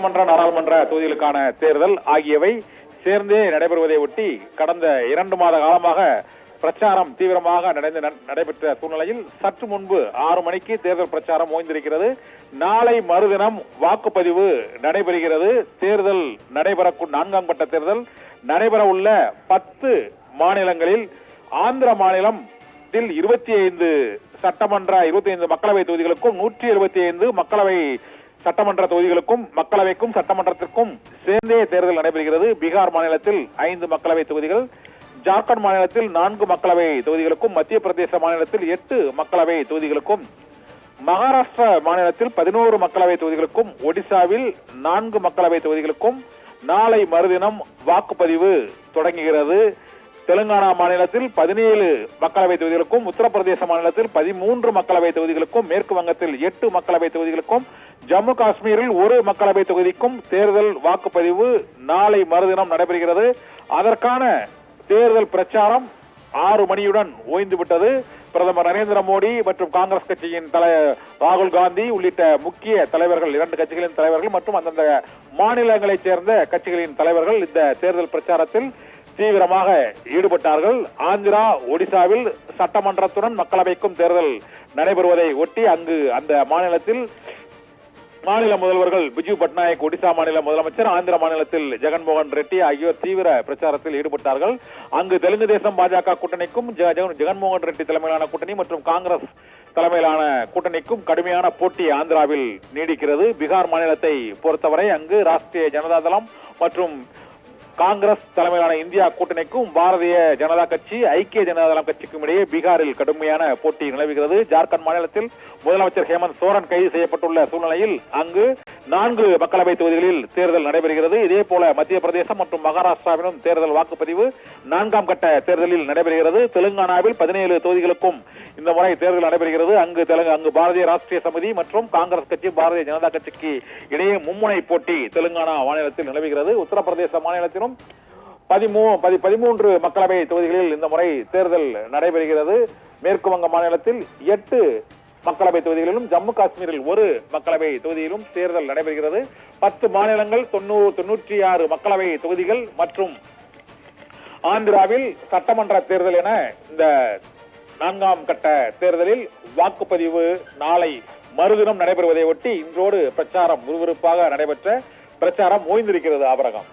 சட்டமன்ற நாடாளுமன்ற தொகுதிகளுக்கான தேர்தல் ஆகியவை சேர்ந்தே நடைபெறுவதை ஒட்டி கடந்த 2 மாத காலமாக பிரச்சாரம் தீவிரமாக நடைபெற்ற சூழ்நிலையில் சற்று முன்பு 6 மணிக்கு தேர்தல் பிரச்சாரம் ஓய்ந்திருக்கிறது. நாளை மறுதினம் வாக்குப்பதிவு நடைபெறுகிறது. தேர்தல் நடைபெறக்கூடிய 4ஆம் கட்ட தேர்தல் நடைபெற உள்ள 10 மாநிலங்களில் ஆந்திர மாநிலத்தில் 25 சட்டமன்ற 25 மக்களவை தொகுதிகளுக்கும் 175 மக்களவை சட்டமன்ற தொகுதிகளுக்கும் மக்களவைக்கும் சட்டமன்றத்திற்கும் சேர்ந்தே தேர்தல் நடைபெறுகிறது. பீகார் மாநிலத்தில் 5 மக்களவை தொகுதிகள், ஜார்க்கண்ட் மாநிலத்தில் 4 மக்களவை தொகுதிகளுக்கும், மத்திய பிரதேச மாநிலத்தில் 8 மக்களவை தொகுதிகளுக்கும், மகாராஷ்டிரா மாநிலத்தில் 11 மக்களவை தொகுதிகளுக்கும், ஒடிசாவில் 4 மக்களவை தொகுதிகளுக்கும் நாளை மறுதினம் வாக்குப்பதிவு தொடங்குகிறது. தெலுங்கானா மாநிலத்தில் 17 மக்களவை தொகுதிகளுக்கும், உத்தரப்பிரதேச மாநிலத்தில் 13 மக்களவை தொகுதிகளுக்கும், மேற்கு வங்கத்தில் 8 மக்களவை தொகுதிகளுக்கும், ஜம்மு காஷ்மீரில் 1 மக்களவை தொகுதிக்கும் தேர்தல் வாக்குப்பதிவு நாளை மறுதினம் நடைபெறுகிறது. அதற்கான தேர்தல் பிரச்சாரம் 6 மணியுடன் ஓய்ந்துவிட்டது. பிரதமர் நரேந்திர மோடி மற்றும் காங்கிரஸ் கட்சியின் ராகுல் காந்தி உள்ளிட்ட முக்கிய தலைவர்கள், 2 கட்சிகளின் தலைவர்கள் மற்றும் அந்தந்த மாநிலங்களைச் சேர்ந்த கட்சிகளின் தலைவர்கள் இந்த தேர்தல் பிரச்சாரத்தில் தீவிரமாக ஈடுபட்டார்கள். ஆந்திரா, ஒடிசாவில் சட்டமன்றத்துடன் மக்களவைக்கும் தேர்தல் நடைபெறுவதை ஒட்டி அங்கு அந்த மாநிலத்தில் மாநில முதல்வர்கள் பிஜு பட்நாயக் ஒடிசா மாநில முதலமைச்சர், ஆந்திர மாநிலத்தில் ஜெகன்மோகன் ரெட்டி ஆகியோர் தீவிர பிரச்சாரத்தில் ஈடுபட்டார்கள். அங்கு தெலுங்கு தேசம் பாஜக கூட்டணிக்கும் ஜெகன்மோகன் ரெட்டி தலைமையிலான கூட்டணி மற்றும் காங்கிரஸ் தலைமையிலான கூட்டணிக்கும் கடுமையான போட்டி ஆந்திராவில் நீடிக்கிறது. பீகார் மாநிலத்தை பொறுத்தவரை அங்கு ராஷ்டிரிய ஜனதா தளம் மற்றும் காங்கிரஸ் தலைமையிலான இந்தியா கூட்டணிக்கும் பாரதிய ஜனதா கட்சி, ஐக்கிய ஜனதா தளம் கட்சிக்கும் இடையே பீகாரில் கடுமையான போட்டி நிலவுகிறது. ஜார்க்கண்ட் மாநிலத்தில் முதலமைச்சர் ஹேமந்த் சோரன் கைது செய்யப்பட்டுள்ள சூழ்நிலையில் அங்கு 4 மக்களவை தொகுதிகளில் தேர்தல் நடைபெறுகிறது. இதே போல மத்திய பிரதேசம் மற்றும் மகாராஷ்டிராவிலும் தேர்தல் வாக்குப்பதிவு 4ஆம் கட்ட தேர்தலில் நடைபெறுகிறது. தெலுங்கானாவில் 17 தொகுதிகளுக்கும் இந்த முறை தேர்தல் நடைபெறுகிறது. அங்கு பாரதிய ராஷ்டிரிய சமிதி மற்றும் காங்கிரஸ் கட்சி, பாரதிய ஜனதா கட்சிக்கு இடையே மும்முனை போட்டி தெலுங்கானா மாநிலத்தில் நிலவுகிறது. உத்தரப்பிரதேச மாநிலத்திலும் 13 மக்களவை தொகுதிகளில் இந்த முறை தேர்தல் நடைபெறுகிறது. மேற்கு வங்க மாநிலத்தில் 8 மக்களவை தொகுதிகளிலும், ஜம்மு காஷ்மீரில் 1 மக்களவை தொகுதியிலும் தேர்தல் நடைபெறுகிறது. 10 மாநிலங்கள், 96 மக்களவை தொகுதிகள் மற்றும் ஆந்திராவில் சட்டமன்ற தேர்தல் என இந்த 4ஆம் கட்ட தேர்தலில் வாக்குப்பதிவு நாளை மறுதினம் நடைபெறுவதை ஒட்டி இன்றோடு பிரச்சாரம் விறுவிறுப்பாக நடைபெற்ற பிரச்சாரம் ஓய்ந்திருக்கிறது. ஆபரகம்.